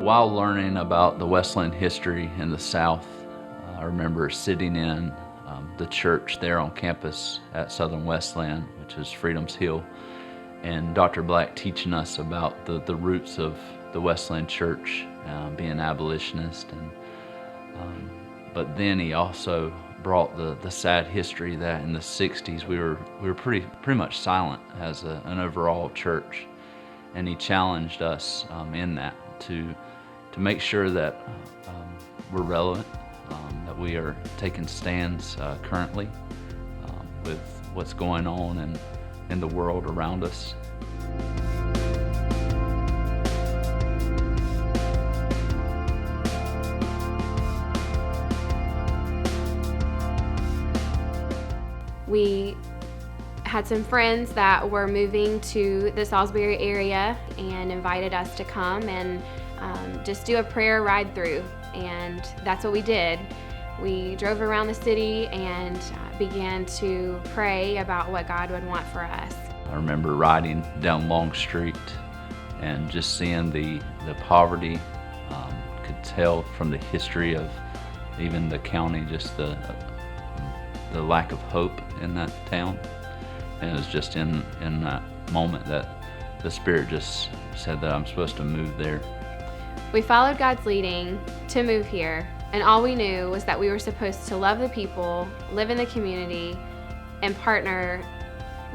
While learning about the Wesleyan history in the South, I remember sitting in the church there on campus at Southern Wesleyan, which is Freedom's Hill, and Dr. Black teaching us about the roots of the Wesleyan church, being abolitionist, and but then he also brought the sad history that in the 60s we were pretty much silent as an overall church, and he challenged us in that to make sure that we're relevant, that we are taking stands currently with what's going on in the world around us. We had some friends that were moving to the Salisbury area and invited us to come and just do a prayer ride through, and that's what we did. We drove around the city and began to pray about what God would want for us. I remember riding down Long Street and just seeing the poverty. Could tell from the history of even the county, just the lack of hope in that town. And it was just in that moment that the Spirit just said that I'm supposed to move there. We followed God's leading to move here, and all we knew was that we were supposed to love the people, live in the community, and partner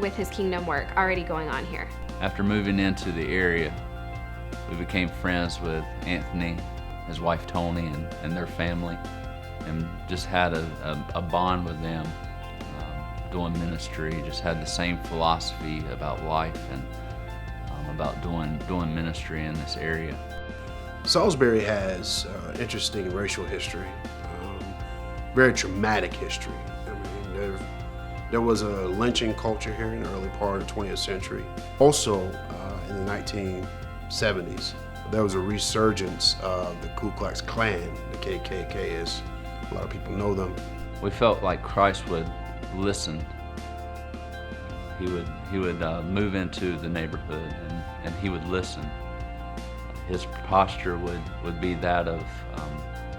with His kingdom work already going on here. After moving into the area, we became friends with Anthony, his wife Tony, and their family, and just had a bond with them, doing ministry, just had the same philosophy about life and about doing ministry in this area. Salisbury has interesting racial history, very traumatic history. I mean, there was a lynching culture here in the early part of the 20th century. Also, in the 1970s, there was a resurgence of the Ku Klux Klan, the KKK, as a lot of people know them. We felt like Christ would listen. He would move into the neighborhood and He would listen. His posture would be that of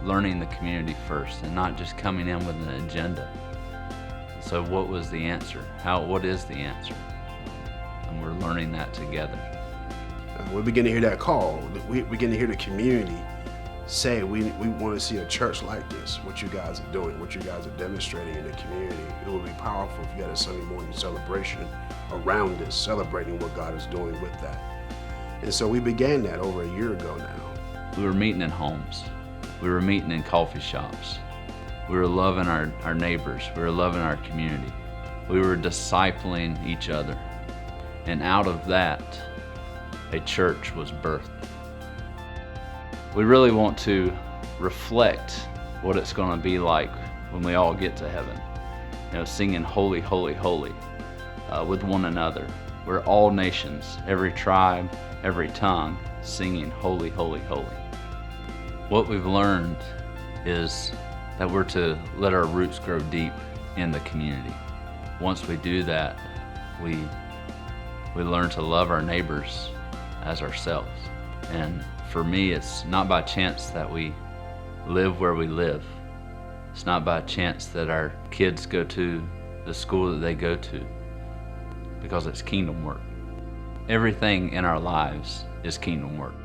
learning the community first and not just coming in with an agenda. So what was the answer? What is the answer? And we're learning that together. We begin to hear that call. We begin to hear the community say, we want to see a church like this, what you guys are doing, what you guys are demonstrating in the community. It would be powerful if you had a Sunday morning celebration around this, celebrating what God is doing with that. And so we began that over a year ago now. We were meeting in homes. We were meeting in coffee shops. We were loving our neighbors. We were loving our community. We were discipling each other. And out of that, a church was birthed. We really want to reflect what it's going to be like when we all get to heaven. You know, singing Holy, Holy, Holy with one another. We're all nations, every tribe, every tongue, singing Holy, Holy, Holy. What we've learned is that we're to let our roots grow deep in the community. Once we do that, we learn to love our neighbors as ourselves. And for me, it's not by chance that we live where we live. It's not by chance that our kids go to the school that they go to, because it's kingdom work. Everything in our lives is kingdom work.